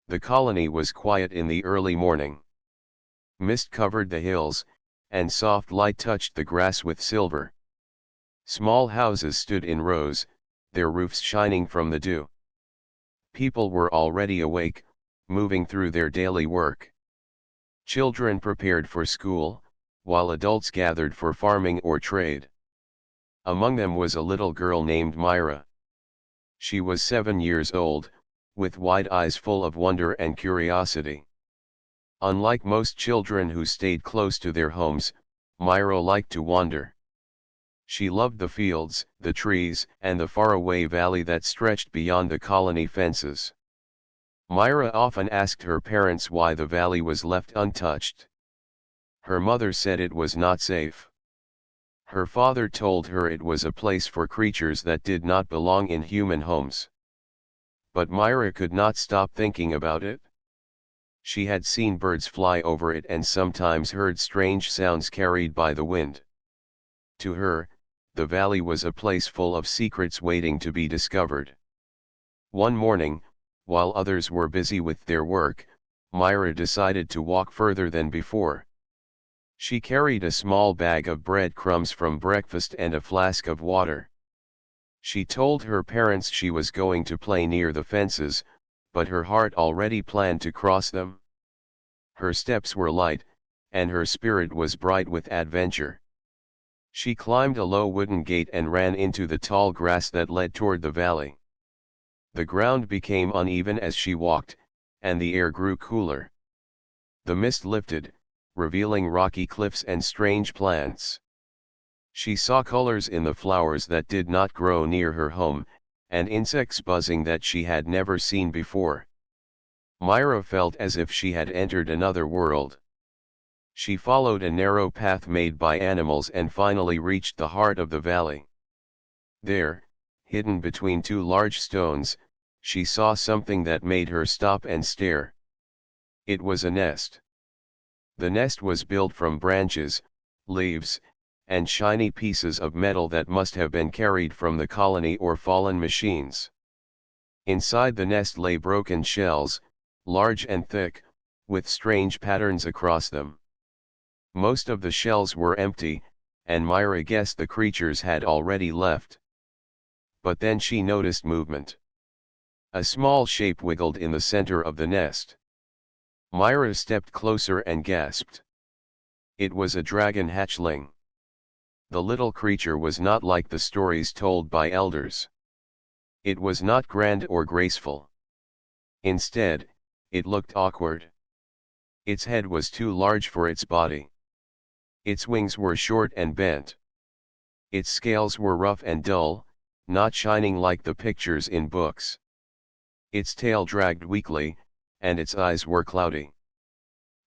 The colony was quiet in the early morning. Mist covered the hills, and soft light touched the grass with silver. Small houses stood in rows, their roofs shining from the dew. People were already awake, moving through their daily work. Children prepared for school, while adults gathered for farming or trade. Among them was a little girl named Myra. She was 7 years old, with wide eyes full of wonder and curiosity. Unlike most children who stayed close to their homes, Myra liked to wander. She loved the fields, the trees, and the faraway valley that stretched beyond the colony fences. Myra often asked her parents why the valley was left untouched. Her mother said it was not safe. Her father told her it was a place for creatures that did not belong in human homes. But Myra could not stop thinking about it. She had seen birds fly over it and sometimes heard strange sounds carried by the wind. To her, the valley was a place full of secrets waiting to be discovered. One morning, while others were busy with their work, Myra decided to walk further than before. She carried a small bag of breadcrumbs from breakfast and a flask of water. She told her parents she was going to play near the fences, but her heart already planned to cross them. Her steps were light, and her spirit was bright with adventure. She climbed a low wooden gate and ran into the tall grass that led toward the valley. The ground became uneven as she walked, and the air grew cooler. The mist lifted, revealing rocky cliffs and strange plants. She saw colors in the flowers that did not grow near her home, and insects buzzing that she had never seen before. Myra felt as if she had entered another world. She followed a narrow path made by animals and finally reached the heart of the valley. There, hidden between two large stones, she saw something that made her stop and stare. It was a nest. The nest was built from branches, leaves, and shiny pieces of metal that must have been carried from the colony or fallen machines. Inside the nest lay broken shells, large and thick, with strange patterns across them. Most of the shells were empty, and Myra guessed the creatures had already left. But then she noticed movement. A small shape wiggled in the center of the nest. Myra stepped closer and gasped. It was a dragon hatchling. The little creature was not like the stories told by elders. It was not grand or graceful. Instead, it looked awkward. Its head was too large for its body. Its wings were short and bent. Its scales were rough and dull, not shining like the pictures in books. Its tail dragged weakly, and its eyes were cloudy.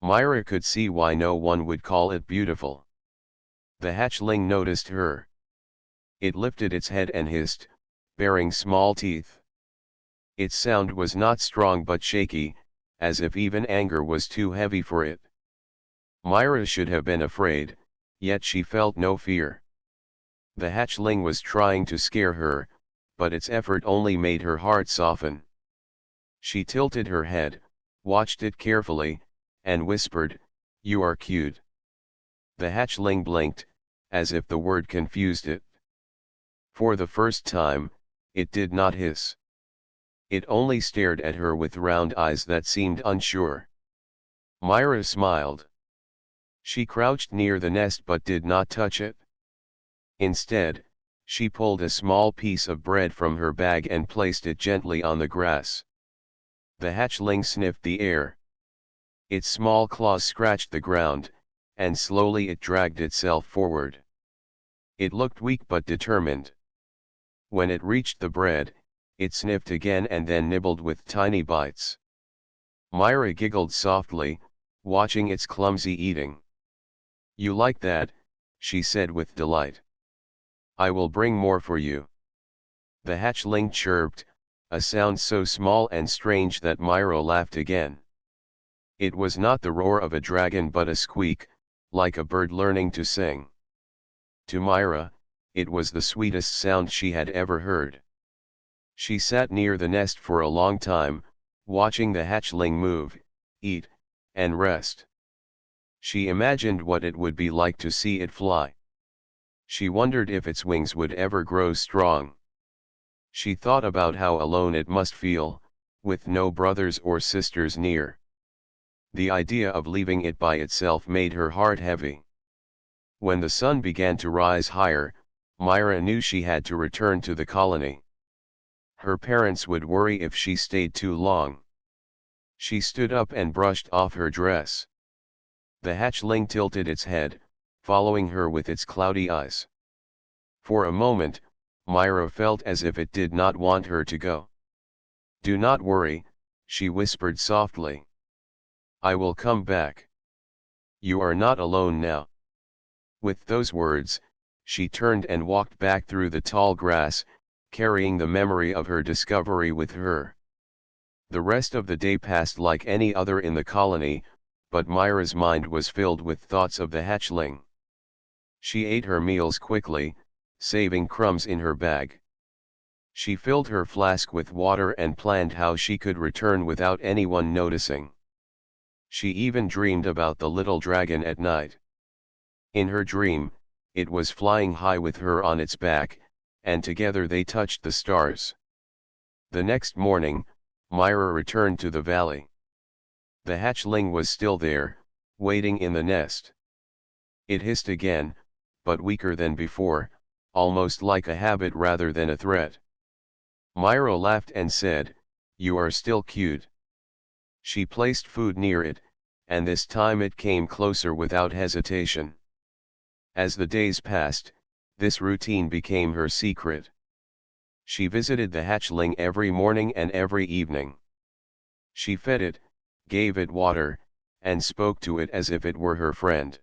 Myra could see why no one would call it beautiful. The hatchling noticed her. It lifted its head and hissed, baring small teeth. Its sound was not strong but shaky, as if even anger was too heavy for it. Myra should have been afraid, yet she felt no fear. The hatchling was trying to scare her, but its effort only made her heart soften. She tilted her head, watched it carefully, and whispered, "You are cute." The hatchling blinked, as if the word confused it. For the first time, it did not hiss. It only stared at her with round eyes that seemed unsure. Myra smiled. She crouched near the nest but did not touch it. Instead, she pulled a small piece of bread from her bag and placed it gently on the grass. The hatchling sniffed the air. Its small claws scratched the ground, and slowly it dragged itself forward. It looked weak but determined. When it reached the bread, it sniffed again and then nibbled with tiny bites. Myra giggled softly, watching its clumsy eating. "You like that," she said with delight. "I will bring more for you." The hatchling chirped, a sound so small and strange that Myra laughed again. It was not the roar of a dragon but a squeak, like a bird learning to sing. To Myra, it was the sweetest sound she had ever heard. She sat near the nest for a long time, watching the hatchling move, eat, and rest. She imagined what it would be like to see it fly. She wondered if its wings would ever grow strong. She thought about how alone it must feel, with no brothers or sisters near. The idea of leaving it by itself made her heart heavy. When the sun began to rise higher, Myra knew she had to return to the colony. Her parents would worry if she stayed too long. She stood up and brushed off her dress. The hatchling tilted its head, following her with its cloudy eyes. For a moment, Myra felt as if it did not want her to go. "Do not worry," she whispered softly. "I will come back. You are not alone now." With those words, she turned and walked back through the tall grass, carrying the memory of her discovery with her. The rest of the day passed like any other in the colony, but Myra's mind was filled with thoughts of the hatchling. She ate her meals quickly, saving crumbs in her bag. She filled her flask with water and planned how she could return without anyone noticing. She even dreamed about the little dragon at night. In her dream, it was flying high with her on its back, and together they touched the stars. The next morning, Myra returned to the valley. The hatchling was still there, waiting in the nest. It hissed again, but weaker than before, almost like a habit rather than a threat. Myra laughed and said, "You are still cute." She placed food near it, and this time it came closer without hesitation. As the days passed, this routine became her secret. She visited the hatchling every morning and every evening. She fed it, gave it water, and spoke to it as if it were her friend.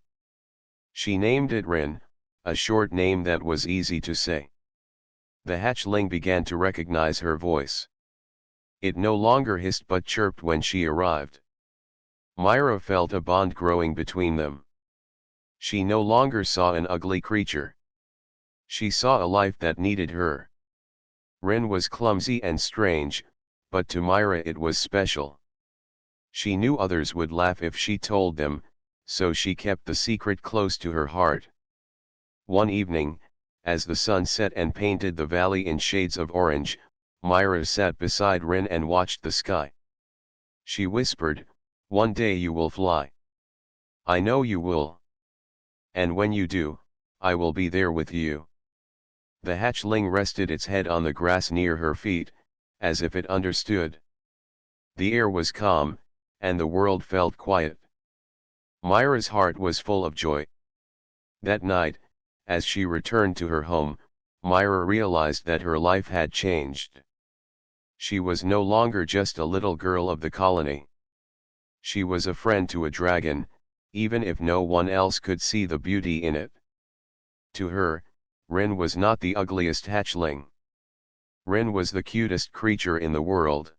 She named it Rin, a short name that was easy to say. The hatchling began to recognize her voice. It no longer hissed but chirped when she arrived. Myra felt a bond growing between them. She no longer saw an ugly creature. She saw a life that needed her. Rin was clumsy and strange, but to Myra it was special. She knew others would laugh if she told them, so she kept the secret close to her heart. One evening, as the sun set and painted the valley in shades of orange, Myra sat beside Rin and watched the sky. She whispered, "One day you will fly. I know you will. And when you do, I will be there with you." The hatchling rested its head on the grass near her feet, as if it understood. The air was calm, and the world felt quiet. Myra's heart was full of joy. That night, as she returned to her home, Myra realized that her life had changed. She was no longer just a little girl of the colony. She was a friend to a dragon, even if no one else could see the beauty in it. To her, Rin was not the ugliest hatchling. Rin was the cutest creature in the world.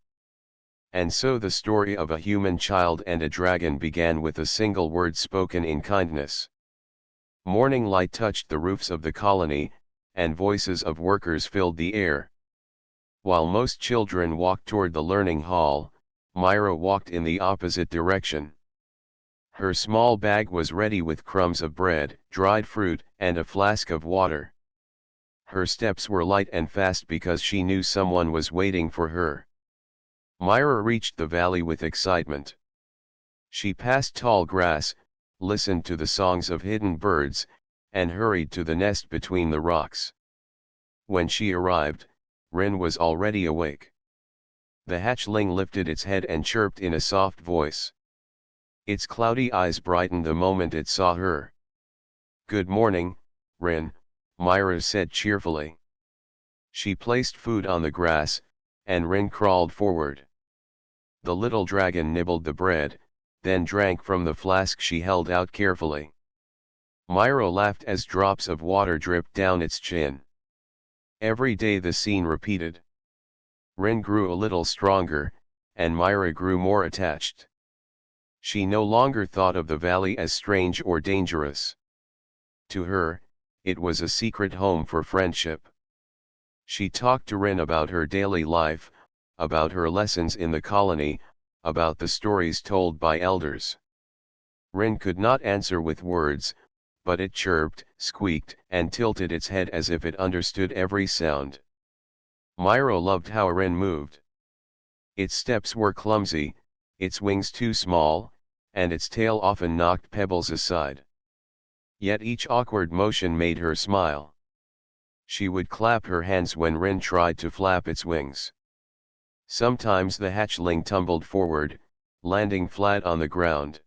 And so the story of a human child and a dragon began with a single word spoken in kindness. Morning light touched the roofs of the colony, and voices of workers filled the air. While most children walked toward the learning hall, Myra walked in the opposite direction. Her small bag was ready with crumbs of bread, dried fruit, and a flask of water. Her steps were light and fast because she knew someone was waiting for her. Myra reached the valley with excitement. She passed tall grass, listened to the songs of hidden birds, and hurried to the nest between the rocks. When she arrived, Rin was already awake. The hatchling lifted its head and chirped in a soft voice. Its cloudy eyes brightened the moment it saw her. "Good morning, Rin," Myra said cheerfully. She placed food on the grass, and Rin crawled forward. The little dragon nibbled the bread, then drank from the flask she held out carefully. Myra laughed as drops of water dripped down its chin. Every day the scene repeated. Rin grew a little stronger, and Myra grew more attached. She no longer thought of the valley as strange or dangerous. To her, it was a secret home for friendship. She talked to Rin about her daily life, about her lessons in the colony, about the stories told by elders. Rin could not answer with words, but it chirped, squeaked, and tilted its head as if it understood every sound. Myra loved how Rin moved. Its steps were clumsy, its wings too small, and its tail often knocked pebbles aside. Yet each awkward motion made her smile. She would clap her hands when Rin tried to flap its wings. Sometimes the hatchling tumbled forward, landing flat on the ground.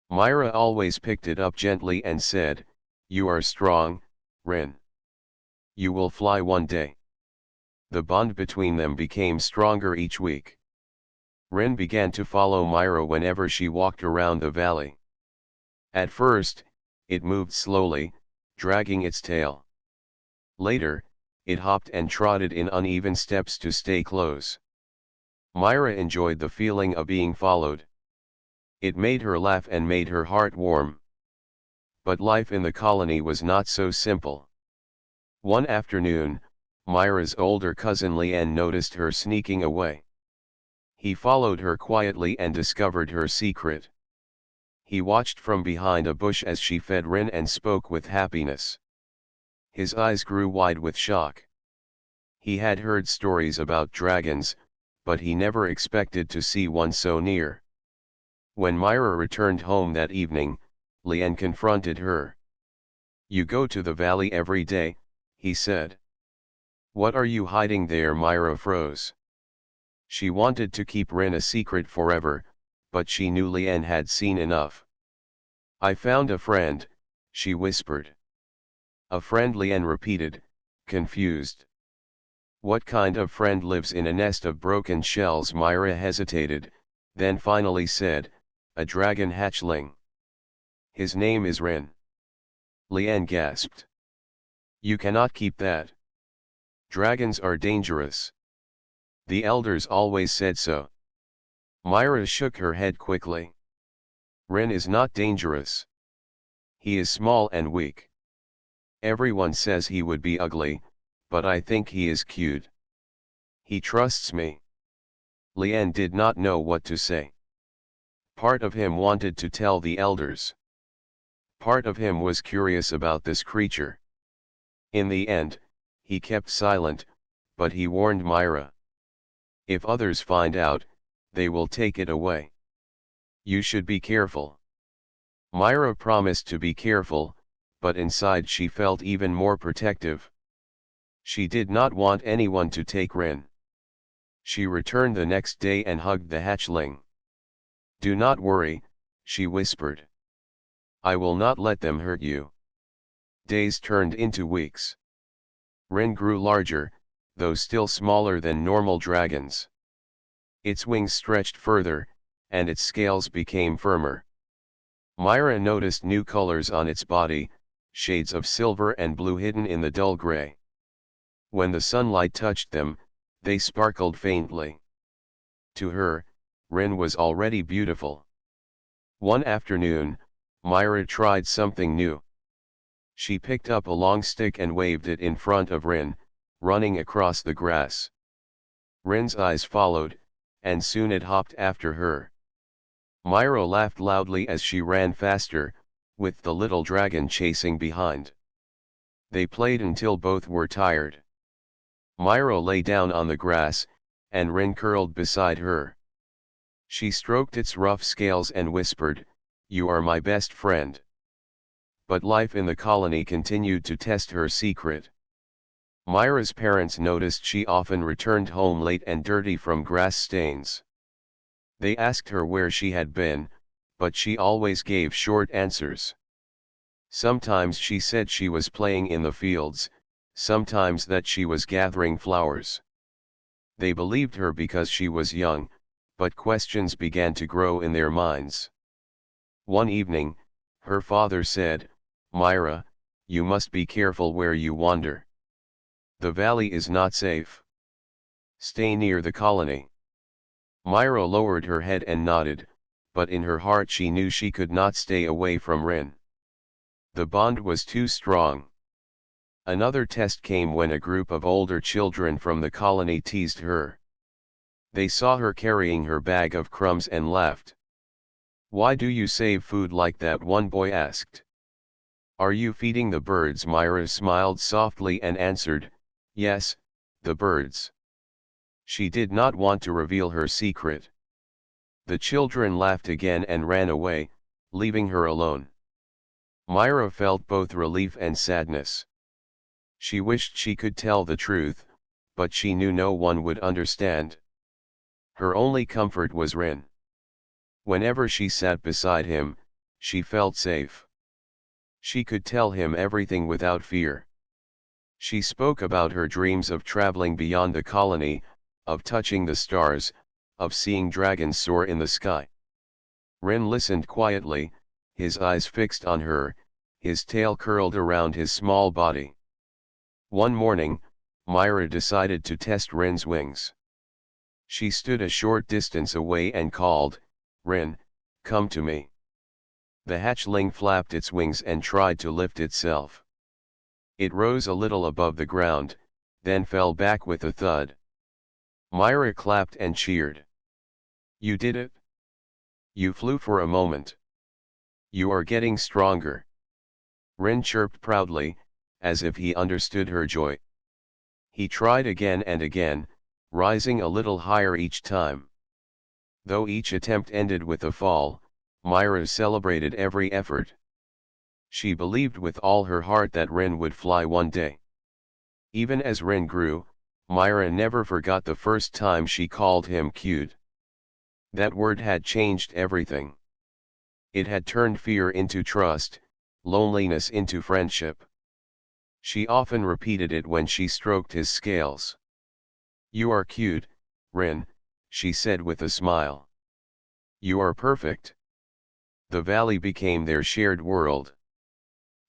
Myra always picked it up gently and said, "You are strong, Rin. You will fly one day." The bond between them became stronger each week. Rin began to follow Myra whenever she walked around the valley. At first, it moved slowly, dragging its tail. Later, it hopped and trotted in uneven steps to stay close. Myra enjoyed the feeling of being followed. It made her laugh and made her heart warm. But life in the colony was not so simple. One afternoon, Myra's older cousin Lian noticed her sneaking away. He followed her quietly and discovered her secret. He watched from behind a bush as she fed Rin and spoke with happiness. His eyes grew wide with shock. He had heard stories about dragons, but he never expected to see one so near. When Myra returned home that evening, Lian confronted her. "You go to the valley every day," he said. "What are you hiding there?" Myra froze. She wanted to keep Rin a secret forever, but she knew Lian had seen enough. "I found a friend," she whispered. "A friend?" Lian repeated, confused. "What kind of friend lives in a nest of broken shells?" Myra hesitated, then finally said, "A dragon hatchling. His name is Rin." Lian gasped. "You cannot keep that. Dragons are dangerous. The elders always said so." Myra shook her head quickly. "Rin is not dangerous. He is small and weak. Everyone says he would be ugly, but I think he is cute. He trusts me." Lian did not know what to say. Part of him wanted to tell the elders. Part of him was curious about this creature. In the end, he kept silent, but he warned Myra. "If others find out, they will take it away. You should be careful." Myra promised to be careful, but inside she felt even more protective. She did not want anyone to take Rin. She returned the next day and hugged the hatchling. "Do not worry," she whispered. "I will not let them hurt you." Days turned into weeks. Rin grew larger, though still smaller than normal dragons. Its wings stretched further, and its scales became firmer. Myra noticed new colors on its body, shades of silver and blue hidden in the dull gray. When the sunlight touched them, they sparkled faintly. To her, Rin was already beautiful. One afternoon, Myra tried something new. She picked up a long stick and waved it in front of Rin, running across the grass. Rin's eyes followed, and soon it hopped after her. Myra laughed loudly as she ran faster, with the little dragon chasing behind. They played until both were tired. Myra lay down on the grass, and Rin curled beside her. She stroked its rough scales and whispered, "You are my best friend." But life in the colony continued to test her secret. Myra's parents noticed she often returned home late and dirty from grass stains. They asked her where she had been, but she always gave short answers. Sometimes she said she was playing in the fields, sometimes that she was gathering flowers. They believed her because she was young, but questions began to grow in their minds. One evening, her father said, "Myra, you must be careful where you wander. The valley is not safe. Stay near the colony." Myra lowered her head and nodded, but in her heart she knew she could not stay away from Rin. The bond was too strong. Another test came when a group of older children from the colony teased her. They saw her carrying her bag of crumbs and laughed. "Why do you save food like that?" one boy asked. "Are you feeding the birds?" Myra smiled softly and answered, "Yes, the birds." She did not want to reveal her secret. The children laughed again and ran away, leaving her alone. Myra felt both relief and sadness. She wished she could tell the truth, but she knew no one would understand. Her only comfort was Rin. Whenever she sat beside him, she felt safe. She could tell him everything without fear. She spoke about her dreams of traveling beyond the colony, of touching the stars, of seeing dragons soar in the sky. Rin listened quietly, his eyes fixed on her, his tail curled around his small body. One morning, Myra decided to test Rin's wings. She stood a short distance away and called, "Rin, come to me." The hatchling flapped its wings and tried to lift itself. It rose a little above the ground, then fell back with a thud. Myra clapped and cheered. "You did it! You flew for a moment. You are getting stronger." Rin chirped proudly, as if he understood her joy. He tried again and again, rising a little higher each time. Though each attempt ended with a fall, Myra celebrated every effort. She believed with all her heart that Rin would fly one day. Even as Rin grew, Myra never forgot the first time she called him cute. That word had changed everything. It had turned fear into trust, loneliness into friendship. She often repeated it when she stroked his scales. "You are cute, Rin," she said with a smile. "You are perfect." The valley became their shared world.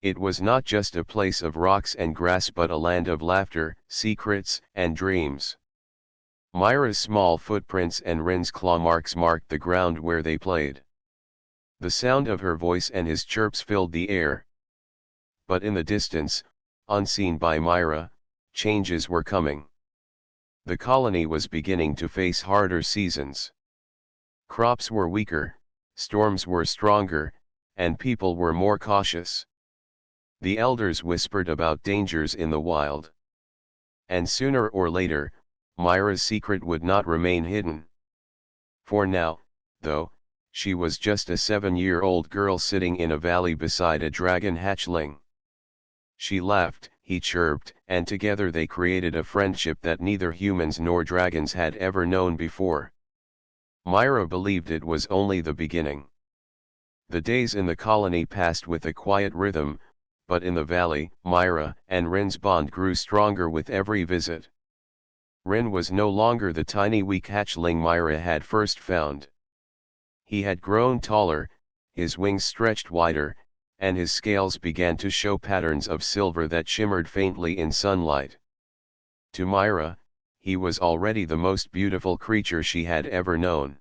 It was not just a place of rocks and grass but a land of laughter, secrets, and dreams. Myra's small footprints and Rin's claw marks marked the ground where they played. The sound of her voice and his chirps filled the air. But in the distance, unseen by Myra, changes were coming. The colony was beginning to face harder seasons. Crops were weaker, storms were stronger, and people were more cautious. The elders whispered about dangers in the wild. And sooner or later, Myra's secret would not remain hidden. For now, though, she was just a 7-year-old girl sitting in a valley beside a dragon hatchling. She laughed, he chirped, and together they created a friendship that neither humans nor dragons had ever known before. Myra believed it was only the beginning. The days in the colony passed with a quiet rhythm, but in the valley, Myra and Rin's bond grew stronger with every visit. Rin was no longer the tiny weak hatchling Myra had first found. He had grown taller, his wings stretched wider, and his scales began to show patterns of silver that shimmered faintly in sunlight. To Myra, he was already the most beautiful creature she had ever known.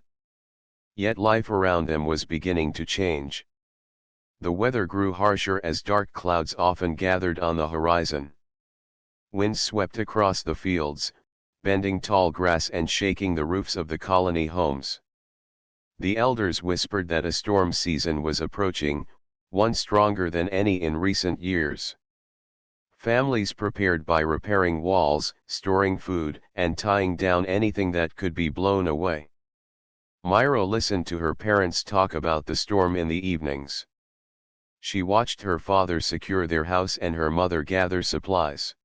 Yet life around them was beginning to change. The weather grew harsher as dark clouds often gathered on the horizon. Winds swept across the fields, bending tall grass and shaking the roofs of the colony homes. The elders whispered that a storm season was approaching, one stronger than any in recent years. Families prepared by repairing walls, storing food, and tying down anything that could be blown away. Myra listened to her parents talk about the storm in the evenings. She watched her father secure their house and her mother gather supplies.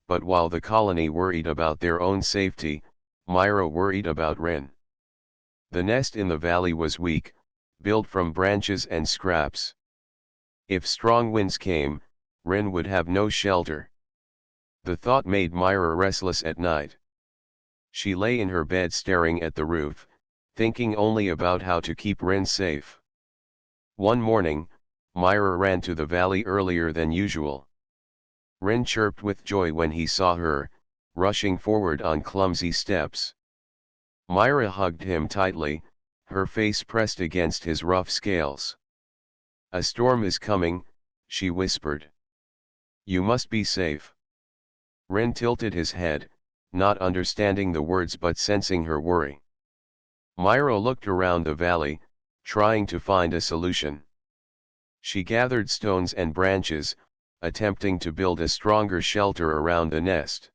But while the colony worried about their own safety, Myra worried about Rin. The nest in the valley was weak, built from branches and scraps. If strong winds came, Rin would have no shelter. The thought made Myra restless at night. She lay in her bed staring at the roof, thinking only about how to keep Rin safe. One morning, Myra ran to the valley earlier than usual. Rin chirped with joy when he saw her, rushing forward on clumsy steps. Myra hugged him tightly, her face pressed against his rough scales. "A storm is coming," she whispered. "You must be safe." Rin tilted his head, not understanding the words but sensing her worry. Myra looked around the valley, trying to find a solution. She gathered stones and branches, attempting to build a stronger shelter around the nest.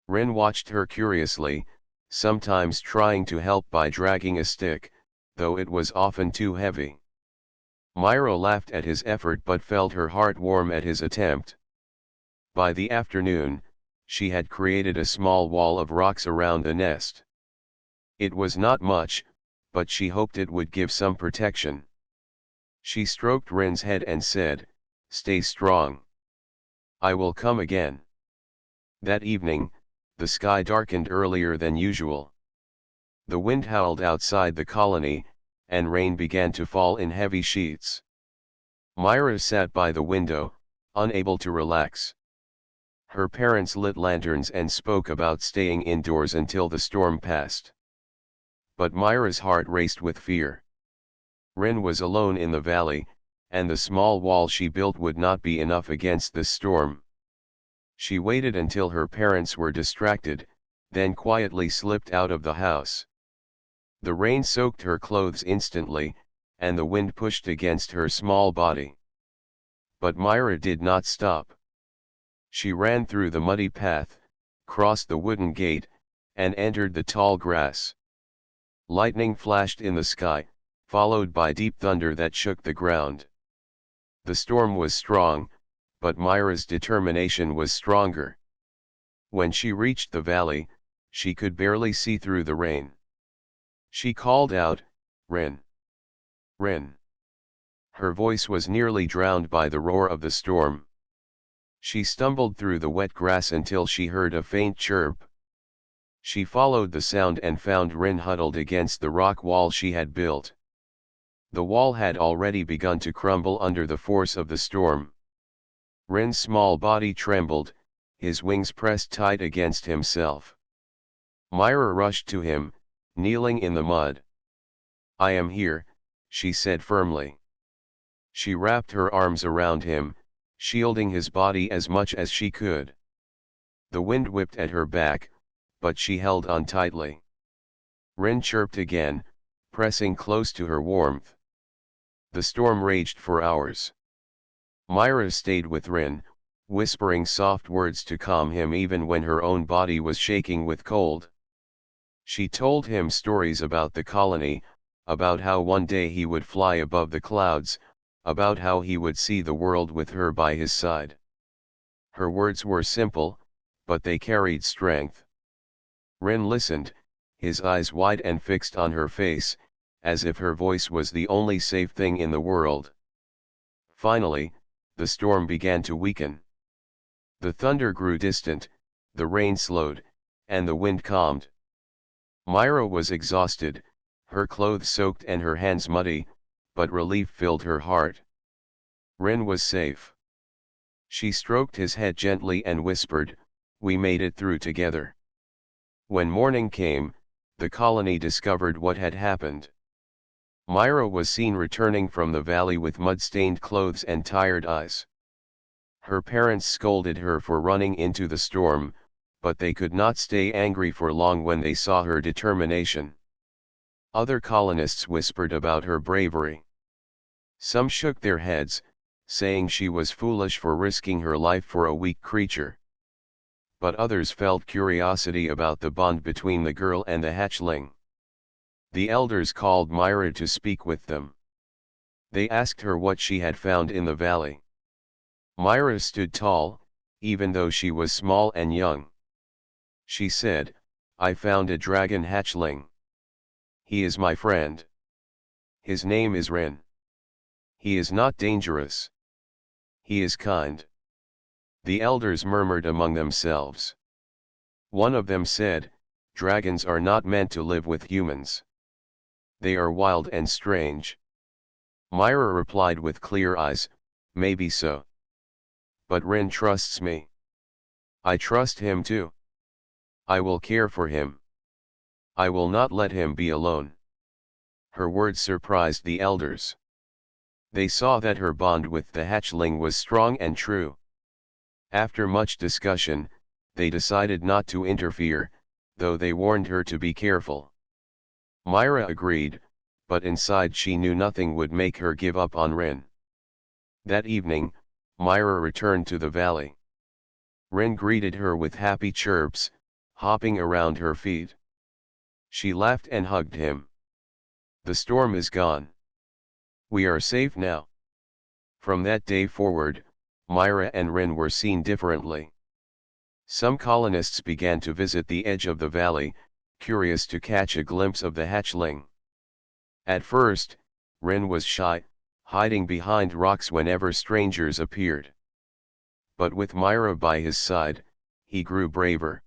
Rin watched her curiously, sometimes trying to help by dragging a stick, though it was often too heavy. Myra laughed at his effort but felt her heart warm at his attempt. By the afternoon, she had created a small wall of rocks around the nest. It was not much, but she hoped it would give some protection. She stroked Rin's head and said, "Stay strong. I will come again." That evening, the sky darkened earlier than usual. The wind howled outside the colony, and rain began to fall in heavy sheets. Myra sat by the window, unable to relax. Her parents lit lanterns and spoke about staying indoors until the storm passed. But Myra's heart raced with fear. Rin was alone in the valley, and the small wall she built would not be enough against the storm. She waited until her parents were distracted, then quietly slipped out of the house. The rain soaked her clothes instantly, and the wind pushed against her small body. But Myra did not stop. She ran through the muddy path, crossed the wooden gate, and entered the tall grass. Lightning flashed in the sky, followed by deep thunder that shook the ground. The storm was strong, but Myra's determination was stronger. When she reached the valley, she could barely see through the rain. She called out, "Rin! Rin!" Her voice was nearly drowned by the roar of the storm. She stumbled through the wet grass until she heard a faint chirp. She followed the sound and found Rin huddled against the rock wall she had built. The wall had already begun to crumble under the force of the storm. Rin's small body trembled, his wings pressed tight against himself. Myra rushed to him, kneeling in the mud. "I am here," she said firmly. She wrapped her arms around him, shielding his body as much as she could. The wind whipped at her back, but she held on tightly. Rin chirped again, pressing close to her warmth. The storm raged for hours. Myra stayed with Rin, whispering soft words to calm him even when her own body was shaking with cold. She told him stories about the colony, about how one day he would fly above the clouds, about how he would see the world with her by his side. Her words were simple, but they carried strength. Rin listened, his eyes wide and fixed on her face, as if her voice was the only safe thing in the world. Finally, the storm began to weaken. The thunder grew distant, the rain slowed, and the wind calmed. Myra was exhausted, her clothes soaked and her hands muddy, but relief filled her heart. Rin was safe. She stroked his head gently and whispered, "We made it through together." When morning came, the colony discovered what had happened. Myra was seen returning from the valley with mud-stained clothes and tired eyes. Her parents scolded her for running into the storm, but they could not stay angry for long when they saw her determination. Other colonists whispered about her bravery. Some shook their heads, saying she was foolish for risking her life for a weak creature. But others felt curiosity about the bond between the girl and the hatchling. The elders called Myra to speak with them. They asked her what she had found in the valley. Myra stood tall, even though she was small and young. She said, "I found a dragon hatchling. He is my friend. His name is Rin. He is not dangerous. He is kind." The elders murmured among themselves. One of them said, "Dragons are not meant to live with humans. They are wild and strange." Myra replied with clear eyes, "Maybe so. But Rin trusts me. I trust him too. I will care for him. I will not let him be alone." Her words surprised the elders. They saw that her bond with the hatchling was strong and true. After much discussion, they decided not to interfere, though they warned her to be careful. Myra agreed, but inside she knew nothing would make her give up on Rin. That evening, Myra returned to the valley. Rin greeted her with happy chirps, hopping around her feet. She laughed and hugged him. "The storm is gone. We are safe now." From that day forward, Myra and Rin were seen differently. Some colonists began to visit the edge of the valley, curious to catch a glimpse of the hatchling. At first, Rin was shy, hiding behind rocks whenever strangers appeared. But with Myra by his side, he grew braver.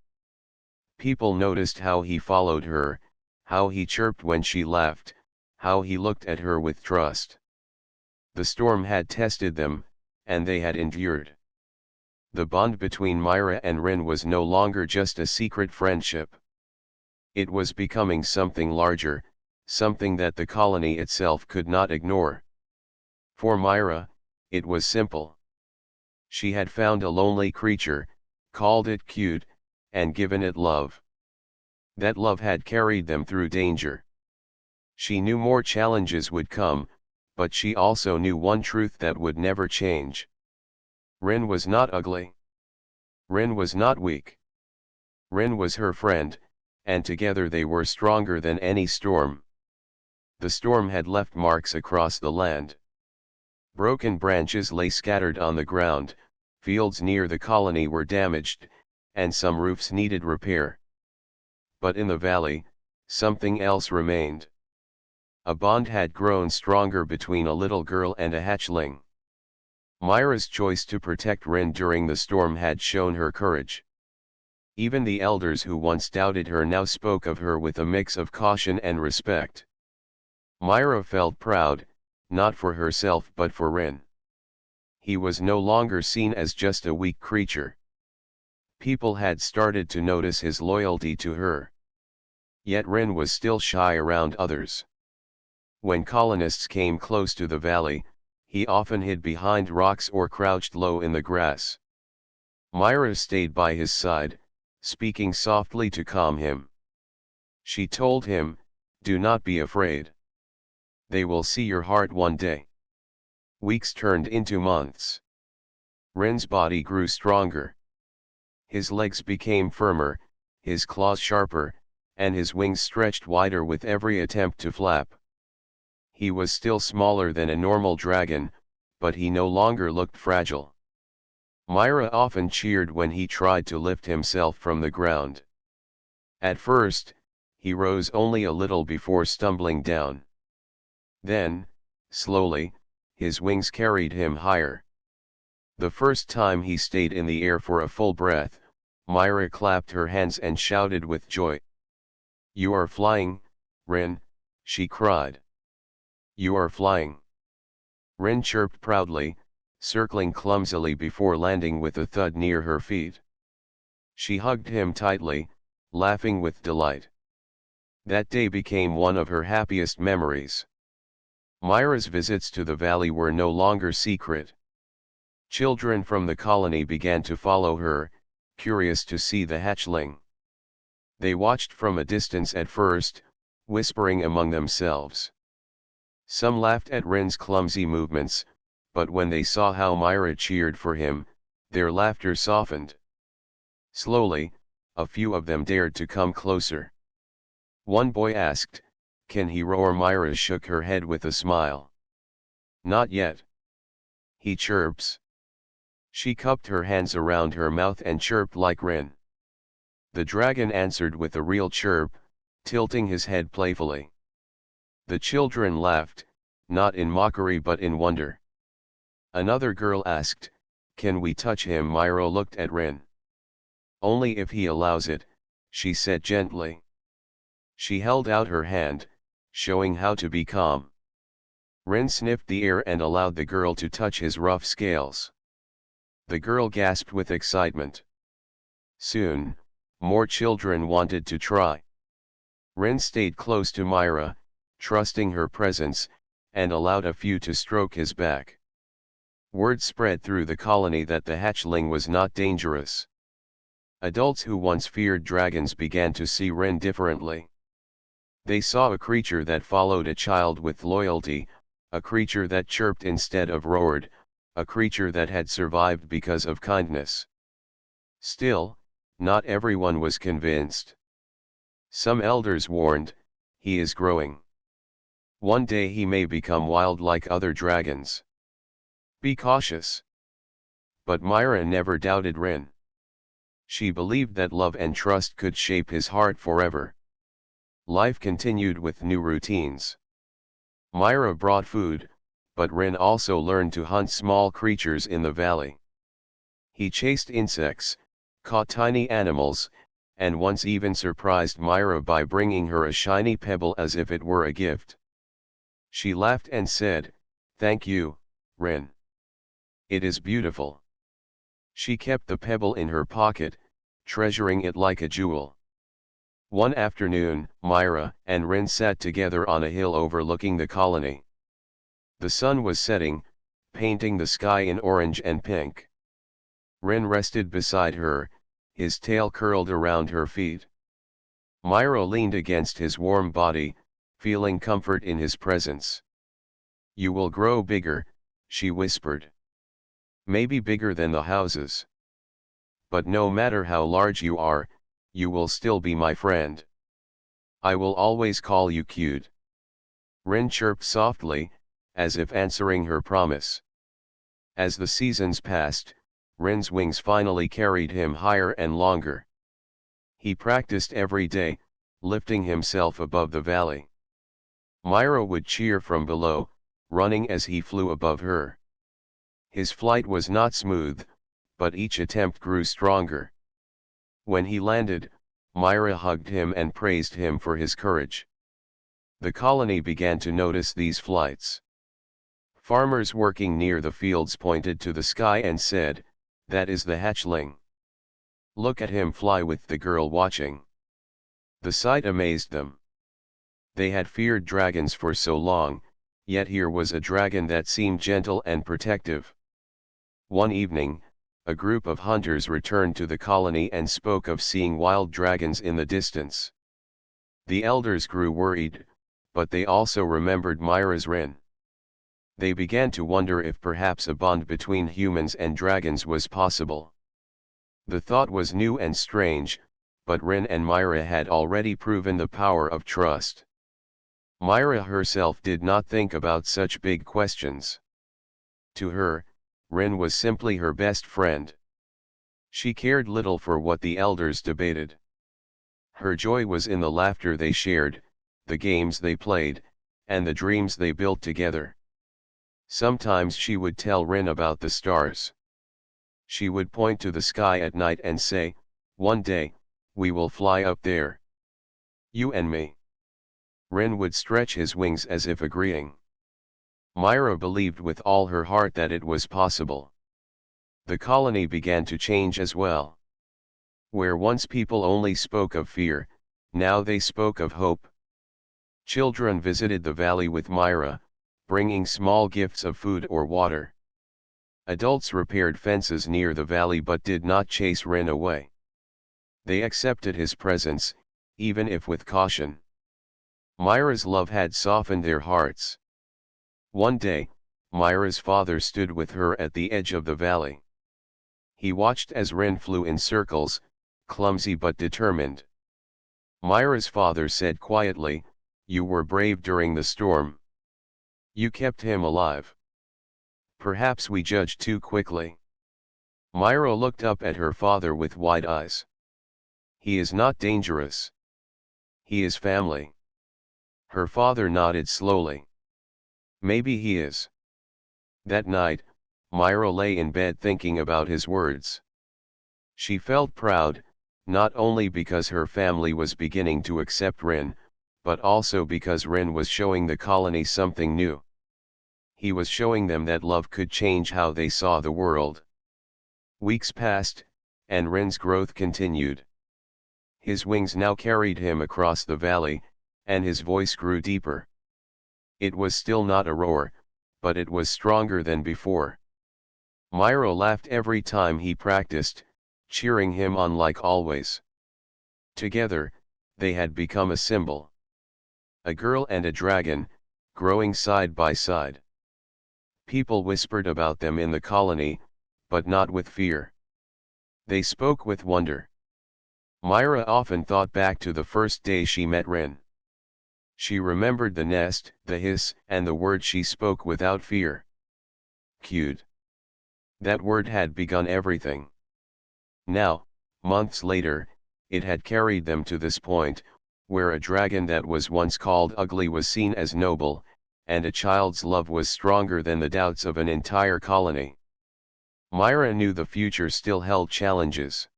People noticed how he followed her, how he chirped when she laughed, how he looked at her with trust. The storm had tested them, and they had endured. The bond between Myra and Rin was no longer just a secret friendship. It was becoming something larger, something that the colony itself could not ignore. For Myra, it was simple. She had found a lonely creature, called it cute, and given it love. That love had carried them through danger. She knew more challenges would come, but she also knew one truth that would never change. Rin was not ugly. Rin was not weak. Rin was her friend, and together they were stronger than any storm. The storm had left marks across the land. Broken branches lay scattered on the ground, fields near the colony were damaged, and some roofs needed repair. But in the valley, something else remained. A bond had grown stronger between a little girl and a hatchling. Myra's choice to protect Rin during the storm had shown her courage. Even the elders who once doubted her now spoke of her with a mix of caution and respect. Myra felt proud, not for herself but for Rin. He was no longer seen as just a weak creature. People had started to notice his loyalty to her. Yet Rin was still shy around others. When colonists came close to the valley, he often hid behind rocks or crouched low in the grass. Myra stayed by his side, speaking softly to calm him. She told him, "Do not be afraid. They will see your heart one day." Weeks turned into months. Rin's body grew stronger. His legs became firmer, his claws sharper, and his wings stretched wider with every attempt to flap. He was still smaller than a normal dragon, but he no longer looked fragile. Myra often cheered when he tried to lift himself from the ground. At first, he rose only a little before stumbling down. Then, slowly, his wings carried him higher. The first time he stayed in the air for a full breath, Myra clapped her hands and shouted with joy. "You are flying, Rin," she cried. "You are flying." Rin chirped proudly, circling clumsily before landing with a thud near her feet. She hugged him tightly, laughing with delight. That day became one of her happiest memories. Myra's visits to the valley were no longer secret. Children from the colony began to follow her, curious to see the hatchling. They watched from a distance at first, whispering among themselves. Some laughed at Rin's clumsy movements, but when they saw how Myra cheered for him, their laughter softened. Slowly, a few of them dared to come closer. One boy asked, "Can he roar?" Myra shook her head with a smile. "Not yet. He chirps." She cupped her hands around her mouth and chirped like Rin. The dragon answered with a real chirp, tilting his head playfully. The children laughed, not in mockery but in wonder. Another girl asked, "Can we touch him?" Myra looked at Rin. "Only if he allows it," she said gently. She held out her hand, showing how to be calm. Rin sniffed the air and allowed the girl to touch his rough scales. The girl gasped with excitement. Soon, more children wanted to try. Rin stayed close to Myra, trusting her presence, and allowed a few to stroke his back. Word spread through the colony that the hatchling was not dangerous. Adults who once feared dragons began to see Ren differently. They saw a creature that followed a child with loyalty, a creature that chirped instead of roared, a creature that had survived because of kindness. Still, not everyone was convinced. Some elders warned, he is growing. One day he may become wild like other dragons. Be cautious. But Myra never doubted Ren. She believed that love and trust could shape his heart forever. Life continued with new routines. Myra brought food, but Ren also learned to hunt small creatures in the valley. He chased insects, caught tiny animals, and once even surprised Myra by bringing her a shiny pebble as if it were a gift. She laughed and said, "Thank you, Ren. It is beautiful." She kept the pebble in her pocket, treasuring it like a jewel. One afternoon, Myra and Ren sat together on a hill overlooking the colony. The sun was setting, painting the sky in orange and pink. Ren rested beside her, his tail curled around her feet. Myra leaned against his warm body, feeling comfort in his presence. "You will grow bigger," she whispered. "Maybe bigger than the houses. But no matter how large you are, you will still be my friend. I will always call you cute." Ren chirped softly, as if answering her promise. As the seasons passed, Ren's wings finally carried him higher and longer. He practiced every day, lifting himself above the valley. Myra would cheer from below, running as he flew above her. His flight was not smooth, but each attempt grew stronger. When he landed, Myra hugged him and praised him for his courage. The colony began to notice these flights. Farmers working near the fields pointed to the sky and said, "That is the hatchling. Look at him fly with the girl watching." The sight amazed them. They had feared dragons for so long, yet here was a dragon that seemed gentle and protective. One evening, a group of hunters returned to the colony and spoke of seeing wild dragons in the distance. The elders grew worried, but they also remembered Myra's Ren. They began to wonder if perhaps a bond between humans and dragons was possible. The thought was new and strange, but Ren and Myra had already proven the power of trust. Myra herself did not think about such big questions. To her, Ren was simply her best friend. She cared little for what the elders debated. Her joy was in the laughter they shared, the games they played, and the dreams they built together. Sometimes she would tell Ren about the stars. She would point to the sky at night and say, "One day, we will fly up there. You and me." Ren would stretch his wings as if agreeing. Myra believed with all her heart that it was possible. The colony began to change as well. Where once people only spoke of fear, now they spoke of hope. Children visited the valley with Myra, bringing small gifts of food or water. Adults repaired fences near the valley but did not chase Ren away. They accepted his presence, even if with caution. Myra's love had softened their hearts. One day, Myra's father stood with her at the edge of the valley. He watched as Ren flew in circles, clumsy but determined. Myra's father said quietly, "You were brave during the storm. You kept him alive. Perhaps we judged too quickly." Myra looked up at her father with wide eyes. "He is not dangerous. He is family." Her father nodded slowly. "Maybe he is." That night, Myra lay in bed thinking about his words. She felt proud, not only because her family was beginning to accept Ren, but also because Ren was showing the colony something new. He was showing them that love could change how they saw the world. Weeks passed, and Ren's growth continued. His wings now carried him across the valley, and his voice grew deeper. It was still not a roar, but it was stronger than before. Myra laughed every time he practiced, cheering him on like always. Together, they had become a symbol. A girl and a dragon, growing side by side. People whispered about them in the colony, but not with fear. They spoke with wonder. Myra often thought back to the first day she met Rin. She remembered the nest, the hiss, and the word she spoke without fear. Cute. That word had begun everything. Now, months later, it had carried them to this point, where a dragon that was once called ugly was seen as noble, and a child's love was stronger than the doubts of an entire colony. Myra knew the future still held challenges.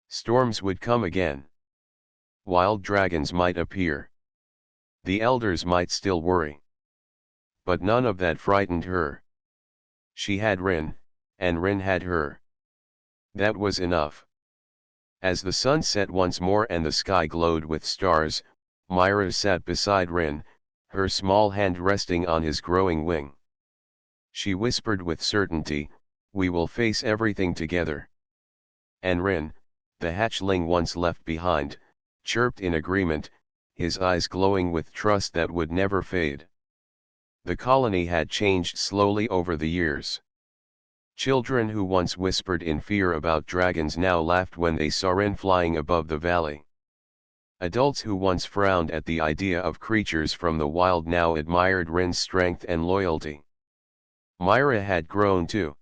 Storms would come again. Wild dragons might appear. The elders might still worry. But none of that frightened her. She had Rin, and Rin had her. That was enough. As the sun set once more and the sky glowed with stars, Myra sat beside Rin, her small hand resting on his growing wing. She whispered with certainty, "We will face everything together." And Rin, the hatchling once left behind, chirped in agreement, his eyes glowing with trust that would never fade. The colony had changed slowly over the years. Children who once whispered in fear about dragons now laughed when they saw Rin flying above the valley. Adults who once frowned at the idea of creatures from the wild now admired Rin's strength and loyalty. Myra had grown too.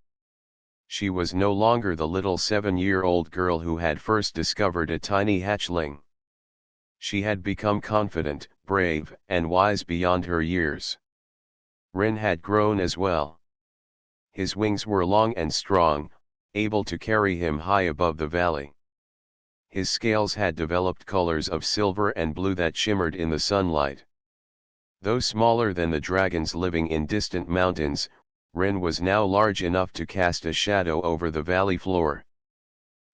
She was no longer the little 7-year-old girl who had first discovered a tiny hatchling. She had become confident, brave, and wise beyond her years. Rin had grown as well. His wings were long and strong, able to carry him high above the valley. His scales had developed colors of silver and blue that shimmered in the sunlight. Though smaller than the dragons living in distant mountains, Rin was now large enough to cast a shadow over the valley floor.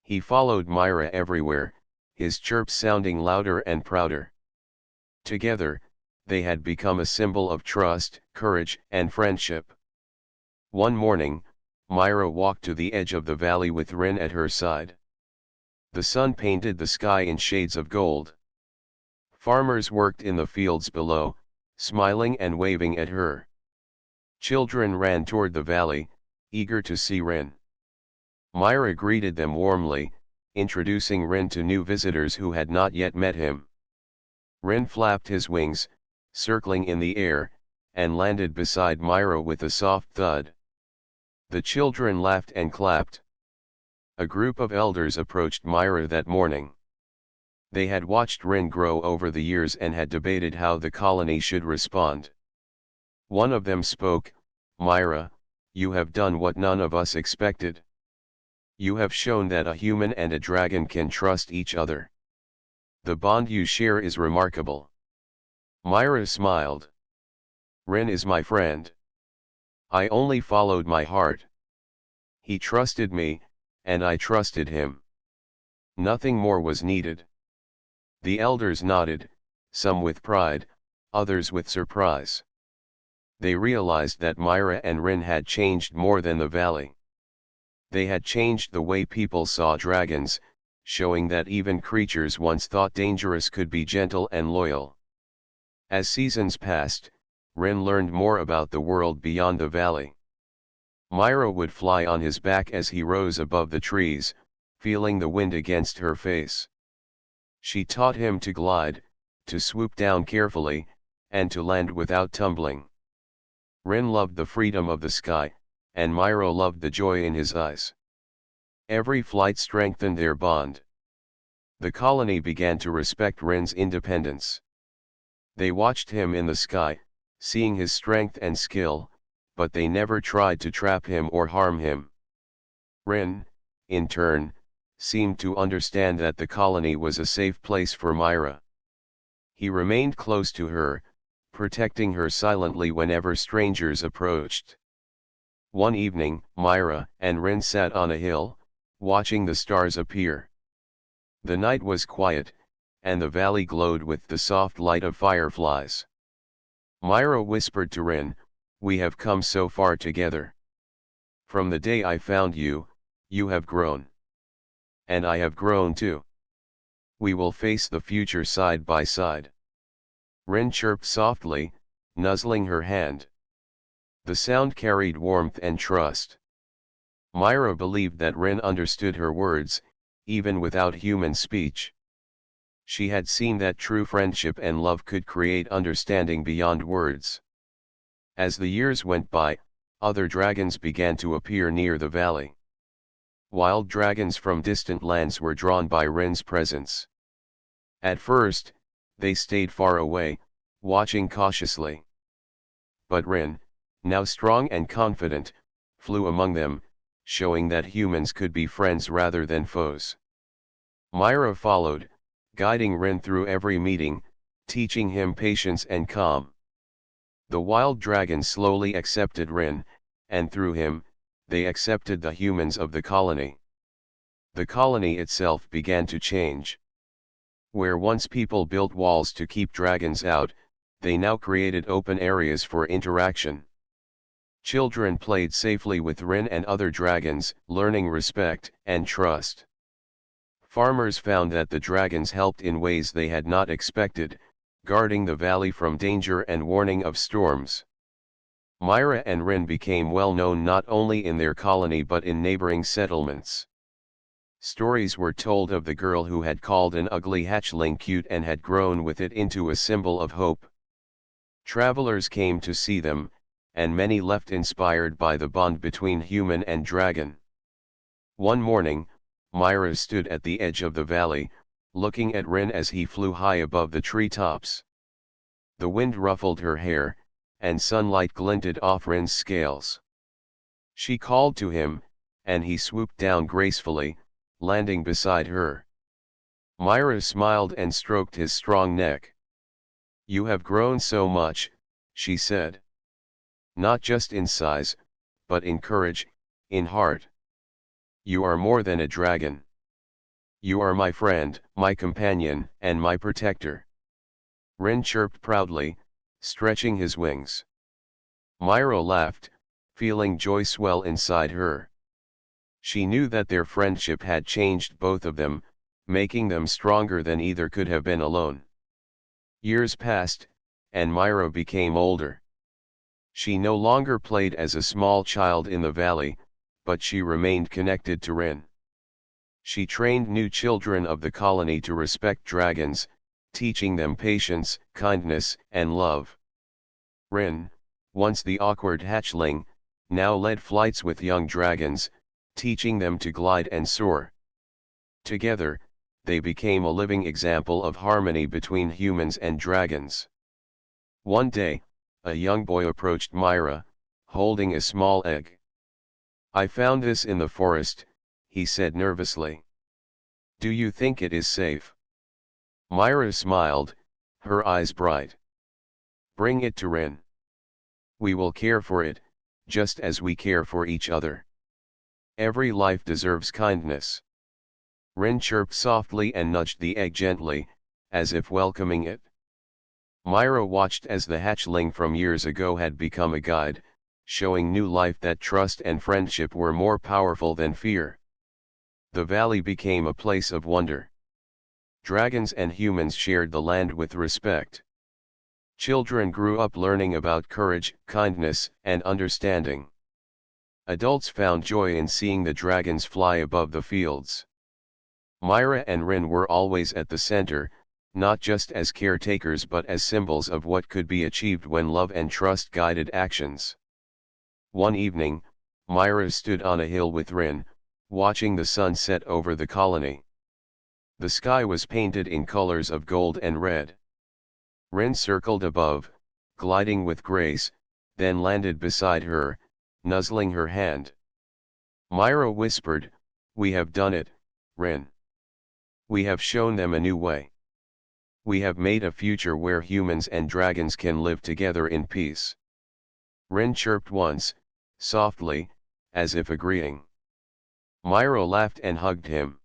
He followed Myra everywhere, his chirps sounding louder and prouder. Together, they had become a symbol of trust, courage, and friendship. One morning, Myra walked to the edge of the valley with Rin at her side. The sun painted the sky in shades of gold. Farmers worked in the fields below, smiling and waving at her. Children ran toward the valley, eager to see Rin. Myra greeted them warmly, introducing Rin to new visitors who had not yet met him. Rin flapped his wings, circling in the air, and landed beside Myra with a soft thud. The children laughed and clapped. A group of elders approached Myra that morning. They had watched Rin grow over the years and had debated how the colony should respond. One of them spoke, "Myra, you have done what none of us expected. You have shown that a human and a dragon can trust each other. The bond you share is remarkable." Myra smiled. "Rin is my friend. I only followed my heart. He trusted me, and I trusted him. Nothing more was needed." The elders nodded, some with pride, others with surprise. They realized that Myra and Rin had changed more than the valley. They had changed the way people saw dragons, showing that even creatures once thought dangerous could be gentle and loyal. As seasons passed, Rin learned more about the world beyond the valley. Myra would fly on his back as he rose above the trees, feeling the wind against her face. She taught him to glide, to swoop down carefully, and to land without tumbling. Rin loved the freedom of the sky, and Myra loved the joy in his eyes. Every flight strengthened their bond. The colony began to respect Rin's independence. They watched him in the sky, seeing his strength and skill, but they never tried to trap him or harm him. Rin, in turn, seemed to understand that the colony was a safe place for Myra. He remained close to her, protecting her silently whenever strangers approached. One evening, Myra and Rin sat on a hill, watching the stars appear. The night was quiet, and the valley glowed with the soft light of fireflies. Myra whispered to Rin, "We have come so far together. From the day I found you, you have grown. and I have grown too. We will face the future side by side. Rin chirped softly, nuzzling her hand. The sound carried warmth and trust. Myra believed that Rin understood her words, even without human speech. She had seen that true friendship and love could create understanding beyond words. As the years went by, other dragons began to appear near the valley. Wild dragons from distant lands were drawn by Rin's presence. At first, they stayed far away, watching cautiously. But Rin, now strong and confident, flew among them, showing that humans could be friends rather than foes. Myra followed, guiding Rin through every meeting, teaching him patience and calm. The wild dragons slowly accepted Rin, and through him, they accepted the humans of the colony. The colony itself began to change. Where once people built walls to keep dragons out, they now created open areas for interaction. Children played safely with Rin and other dragons, learning respect and trust. Farmers found that the dragons helped in ways they had not expected, guarding the valley from danger and warning of storms. Myra and Rin became well known not only in their colony but in neighboring settlements. Stories were told of the girl who had called an ugly hatchling cute and had grown with it into a symbol of hope. Travelers came to see them, and many left inspired by the bond between human and dragon. One morning, Myra stood at the edge of the valley, looking at Rin as he flew high above the treetops. The wind ruffled her hair, and sunlight glinted off Rin's scales. She called to him, and he swooped down gracefully, landing beside her. Myra smiled and stroked his strong neck. "You have grown so much," she said. "Not just in size, but in courage, in heart. You are more than a dragon. You are my friend, my companion, and my protector." Rin chirped proudly, stretching his wings. Myra laughed, feeling joy swell inside her. She knew that their friendship had changed both of them, making them stronger than either could have been alone. Years passed, and Myra became older. She no longer played as a small child in the valley, but she remained connected to Rin. She trained new children of the colony to respect dragons, teaching them patience, kindness, and love. Rin, once the awkward hatchling, now led flights with young dragons, teaching them to glide and soar. Together, they became a living example of harmony between humans and dragons. One day, a young boy approached Myra, holding a small egg. "I found this in the forest," he said nervously. "Do you think it is safe?" Myra smiled, her eyes bright. "Bring it to Rin. We will care for it, just as we care for each other. Every life deserves kindness." Rin chirped softly and nudged the egg gently, as if welcoming it. Myra watched as the hatchling from years ago had become a guide, showing new life that trust and friendship were more powerful than fear. The valley became a place of wonder. Dragons and humans shared the land with respect. Children grew up learning about courage, kindness, and understanding. Adults found joy in seeing the dragons fly above the fields. Myra and Rin were always at the center, not just as caretakers but as symbols of what could be achieved when love and trust guided actions. One evening, Myra stood on a hill with Rin, watching the sun set over the colony. The sky was painted in colors of gold and red. Rin circled above, gliding with grace, then landed beside her, nuzzling her hand. Myra whispered, "We have done it, Rin. We have shown them a new way. We have made a future where humans and dragons can live together in peace." Rin chirped once, softly, as if agreeing. Myra laughed and hugged him.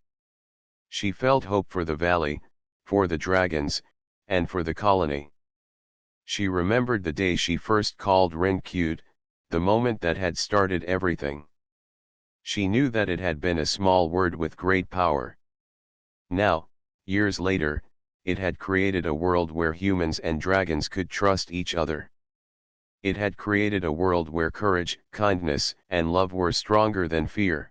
She felt hope for the valley, for the dragons, and for the colony. She remembered the day she first called Rin cute, the moment that had started everything. She knew that it had been a small word with great power. Now, years later, it had created a world where humans and dragons could trust each other. It had created a world where courage, kindness, and love were stronger than fear.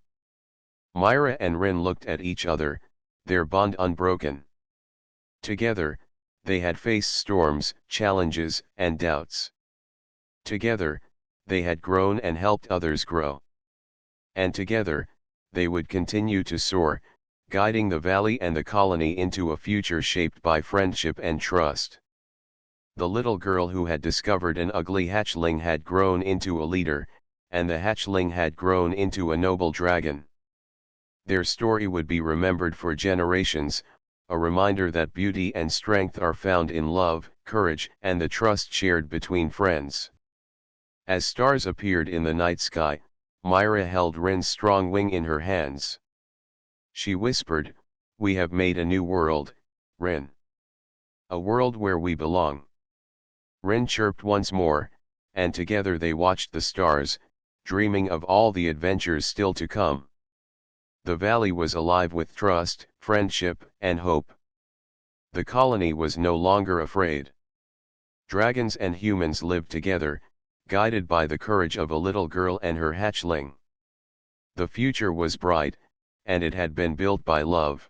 Myra and Rin looked at each other, their bond unbroken. Together, they had faced storms, challenges, and doubts. Together, they had grown and helped others grow. And together, they would continue to soar, guiding the valley and the colony into a future shaped by friendship and trust. The little girl who had discovered an ugly hatchling had grown into a leader, and the hatchling had grown into a noble dragon. Their story would be remembered for generations, a reminder that beauty and strength are found in love, courage, and the trust shared between friends. As stars appeared in the night sky, Myra held Rin's strong wing in her hands. She whispered, "We have made a new world, Rin. A world where we belong." Rin chirped once more, and together they watched the stars, dreaming of all the adventures still to come. The valley was alive with trust, friendship, and hope. The colony was no longer afraid. Dragons and humans lived together, guided by the courage of a little girl and her hatchling. The future was bright, and it had been built by love.